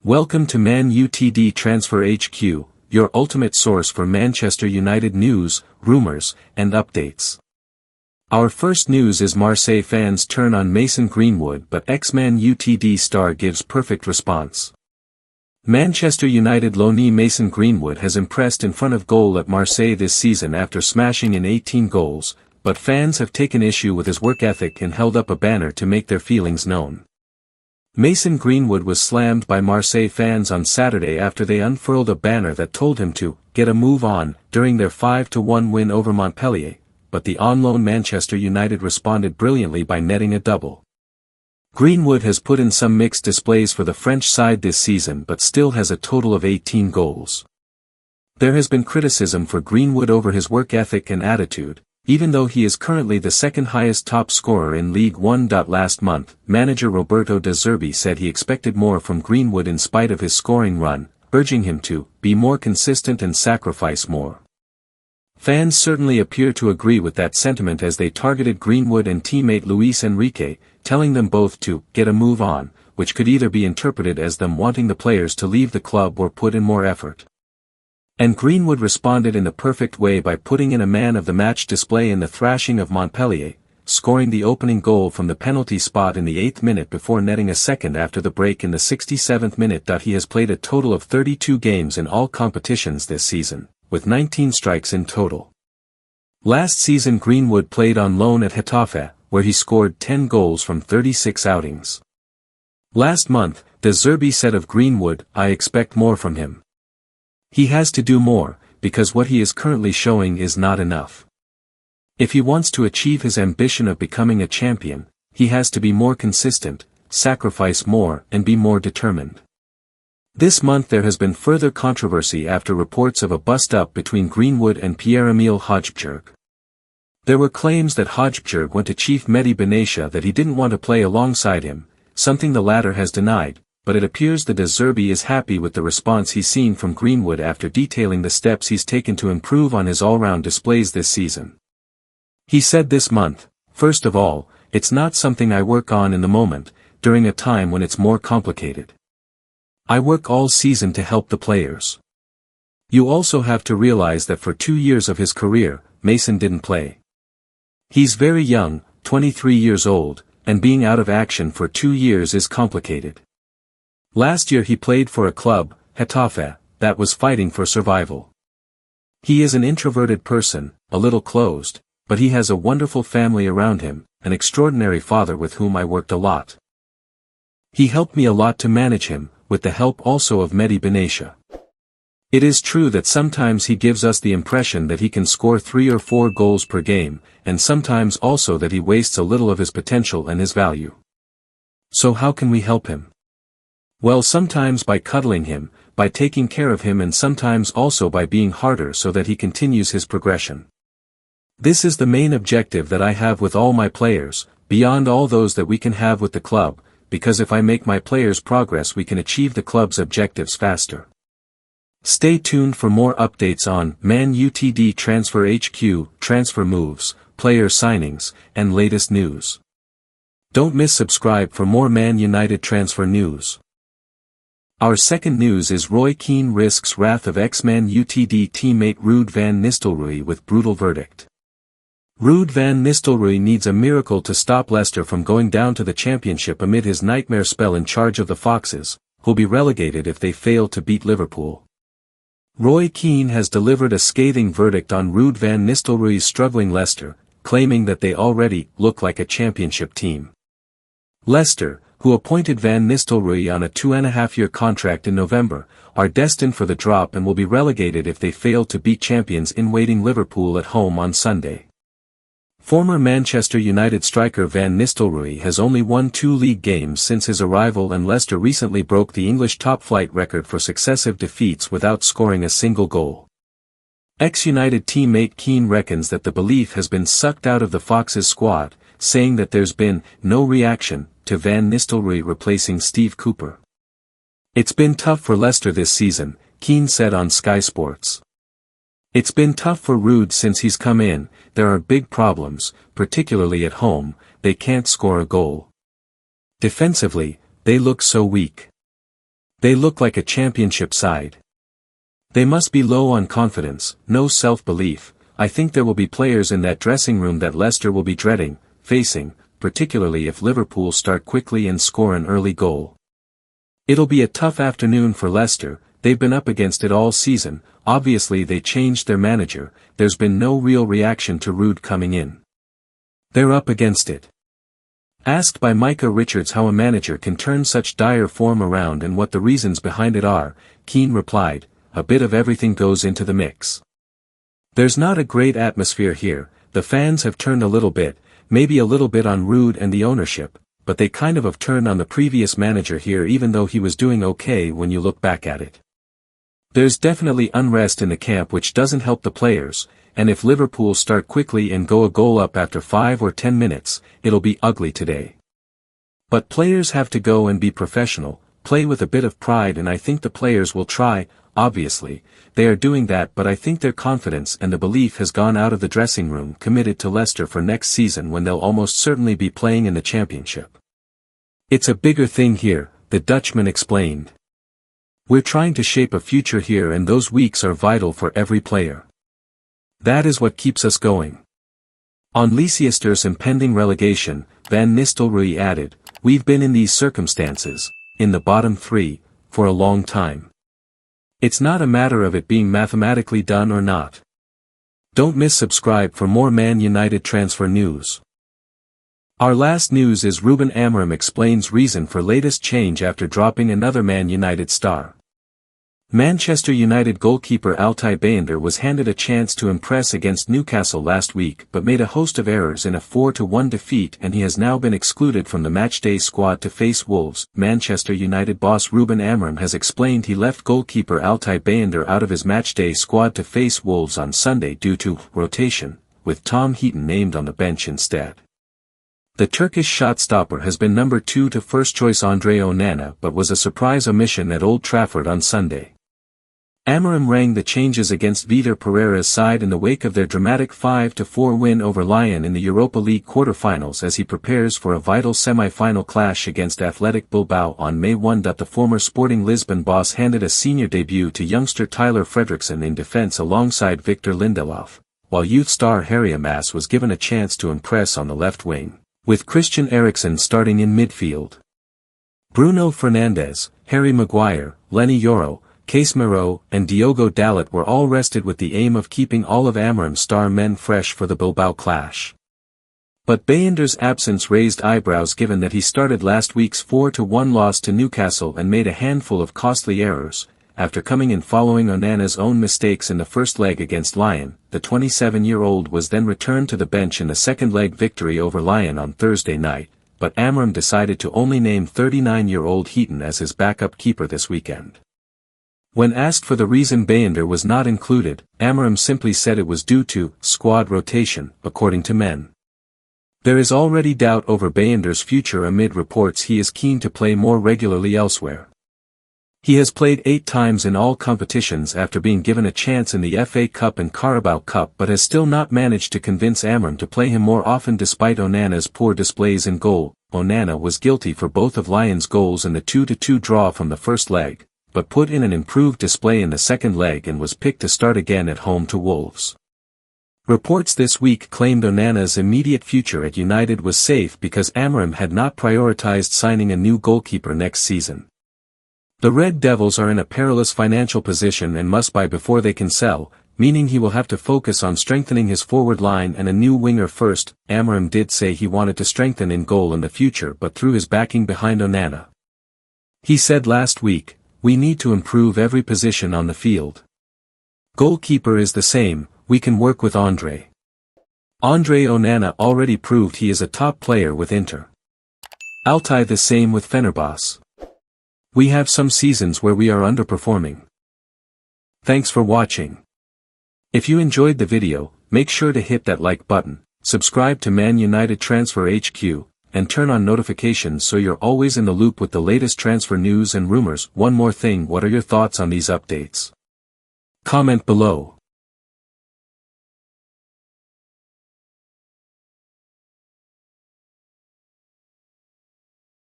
Welcome to Man Utd Transfer HQ, your ultimate source for Manchester United news, rumours, and updates. Our first news is Marseille fans turn on Mason Greenwood, but ex-Man Utd star gives perfect response. Manchester United loanee Mason Greenwood has impressed in front of goal at Marseille this season after smashing in 18 goals, but fans have taken issue with his work ethic and held up a banner to make their feelings known. Mason Greenwood was slammed by Marseille fans on Saturday after they unfurled a banner that told him to get a move on during their 5-1 win over Montpellier, but the on-loan Manchester United responded brilliantly by netting a double. Greenwood has put in some mixed displays for the French side this season but still has a total of 18 goals. There has been criticism for Greenwood over his work ethic and attitude, even though he is currently the second highest top scorer in League One. Last month, manager Roberto De Zerbi said he expected more from Greenwood in spite of his scoring run, urging him to be more consistent and sacrifice more. Fans certainly appear to agree with that sentiment as they targeted Greenwood and teammate Luis Enrique, telling them both to get a move on, which could either be interpreted as them wanting the players to leave the club or put in more effort. And Greenwood responded in the perfect way by putting in a man-of-the-match display in the thrashing of Montpellier, scoring the opening goal from the penalty spot in the 8th minute before netting a second after the break in the 67th minute. He has played a total of 32 games in all competitions this season, with 19 strikes in total. Last season Greenwood played on loan at Getafe, where he scored 10 goals from 36 outings. Last month, De Zerbi said of Greenwood, "I expect more from him. He has to do more, because what he is currently showing is not enough. If he wants to achieve his ambition of becoming a champion, he has to be more consistent, sacrifice more and be more determined." This month there has been further controversy after reports of a bust-up between Greenwood and Pierre-Emile Højbjerg. There were claims that Højbjerg went to Chief Mehdi Benatia that he didn't want to play alongside him, something the latter has denied, but it appears that De Zerbi is happy with the response he's seen from Greenwood after detailing the steps he's taken to improve on his all-round displays this season. He said this month, "First of all, it's not something I work on in the moment, during a time when it's more complicated. I work all season to help the players." You also have to realize that for 2 years of his career, Mason didn't play. He's very young, 23 years old, and being out of action for 2 years is complicated. Last year he played for a club, Getafe, that was fighting for survival. He is an introverted person, a little closed, but he has a wonderful family around him, an extraordinary father with whom I worked a lot. He helped me a lot to manage him, with the help also of Mehdi Benatia. It is true that sometimes he gives us the impression that he can score 3 or 4 goals per game, and sometimes also that he wastes a little of his potential and his value. So how can we help him? Well, sometimes by cuddling him, by taking care of him, and sometimes also by being harder so that he continues his progression. This is the main objective that I have with all my players, beyond all those that we can have with the club, because if I make my players progress we can achieve the club's objectives faster. Stay tuned for more updates on Man Utd Transfer HQ, transfer moves, player signings, and latest news. Don't miss subscribe for more Man United transfer news. Our second news is Keane risks wrath of ex-Man Utd teammate Ruud van Nistelrooy with brutal verdict. Ruud van Nistelrooy needs a miracle to stop Leicester from going down to the Championship amid his nightmare spell in charge of the Foxes, who'll be relegated if they fail to beat Liverpool. Keane has delivered a scathing verdict on Ruud van Nistelrooy's struggling Leicester, claiming that they already look like a Championship team. Leicester, who appointed Van Nistelrooy on a 2.5-year contract in November, are destined for the drop and will be relegated if they fail to beat champions-in-waiting Liverpool at home on Sunday. Former Manchester United striker Van Nistelrooy has only won 2 league games since his arrival, and Leicester recently broke the English top-flight record for successive defeats without scoring a single goal. Ex-United teammate Keane reckons that the belief has been sucked out of the Foxes squad, saying that there's been no reaction to Van Nistelrooy replacing Steve Cooper. "It's been tough for Leicester this season," Keane said on Sky Sports. "It's been tough for Ruud since he's come in. There are big problems, particularly at home. They can't score a goal. Defensively, they look so weak. They look like a championship side. They must be low on confidence, no self-belief. I think there will be players in that dressing room that Leicester will be dreading, facing, particularly if Liverpool start quickly and score an early goal. It'll be a tough afternoon for Leicester. They've been up against it all season. Obviously they changed their manager, there's been no real reaction to Ruud coming in. They're up against it. Asked by Micah Richards how a manager can turn such dire form around and what the reasons behind it are, Keane replied, "A bit of everything goes into the mix. There's not a great atmosphere here, the fans have turned a little bit, maybe a little bit on Ruud and the ownership, but they kind of have turned on the previous manager here even though he was doing okay when you look back at it. There's definitely unrest in the camp which doesn't help the players, and if Liverpool start quickly and go a goal up after 5 or 10 minutes, it'll be ugly today. But players have to go and be professional, play with a bit of pride, and I think the players will try. Obviously, they are doing that, but I think their confidence and the belief has gone out of the dressing room, committed to Leicester for next season when they'll almost certainly be playing in the Championship. It's a bigger thing here," the Dutchman explained. "We're trying to shape a future here and those weeks are vital for every player. That is what keeps us going." On Leicester's impending relegation, Van Nistelrooy added, "We've been in these circumstances, in the bottom three, for a long time. It's not a matter of it being mathematically done or not." Don't miss subscribe for more Man United transfer news. Our last news is Ruben Amorim explains reason for latest change after dropping another Man United star. Manchester United goalkeeper Altay Bayındır was handed a chance to impress against Newcastle last week but made a host of errors in a 4-1 defeat, and he has now been excluded from the matchday squad to face Wolves. Manchester United boss Ruben Amorim has explained he left goalkeeper Altay Bayındır out of his matchday squad to face Wolves on Sunday due to rotation, with Tom Heaton named on the bench instead. The Turkish shot-stopper has been number 2 to first-choice Andre Onana but was a surprise omission at Old Trafford on Sunday. Amorim rang the changes against Vitor Pereira's side in the wake of their dramatic 5-4 win over Lyon in the Europa League quarter-finals as he prepares for a vital semi-final clash against Athletic Bilbao on May 1. The former Sporting Lisbon boss handed a senior debut to youngster Tyler Fredriksson in defence alongside Victor Lindelof, while youth star Harry Maas was given a chance to impress on the left wing, with Christian Eriksen starting in midfield. Bruno Fernandes, Harry Maguire, Lenny Yoro, Casemiro, and Diogo Dalot were all rested with the aim of keeping all of Amorim's star men fresh for the Bilbao clash. But Bayındır's absence raised eyebrows given that he started last week's 4-1 loss to Newcastle and made a handful of costly errors. After coming in following Onana's own mistakes in the first leg against Lyon, the 27-year-old was then returned to the bench in the second leg victory over Lyon on Thursday night, but Amorim decided to only name 39-year-old Heaton as his backup keeper this weekend. When asked for the reason Bayındır was not included, Amorim simply said it was due to squad rotation, according to Men. There is already doubt over Bayındır's future amid reports he is keen to play more regularly elsewhere. He has played 8 times in all competitions after being given a chance in the FA Cup and Carabao Cup but has still not managed to convince Amorim to play him more often despite Onana's poor displays in goal. Onana was guilty for both of Lyon's goals in the 2-2 draw from the first leg, but put in an improved display in the second leg and was picked to start again at home to Wolves. Reports this week claimed Onana's immediate future at United was safe because Amorim had not prioritized signing a new goalkeeper next season. The Red Devils are in a perilous financial position and must buy before they can sell, meaning he will have to focus on strengthening his forward line and a new winger first. Amorim did say he wanted to strengthen in goal in the future but threw his backing behind Onana. He said last week, "We need to improve every position on the field. Goalkeeper is the same, we can work with Andre. Andre Onana already proved he is a top player with Inter. Altay the same with Fenerbahce. We have some seasons where we are underperforming." Thanks for watching. If you enjoyed the video, make sure to hit that like button, subscribe to Man United Transfer HQ, and turn on notifications so you're always in the loop with the latest transfer news and rumors. One more thing, what are your thoughts on these updates? Comment below.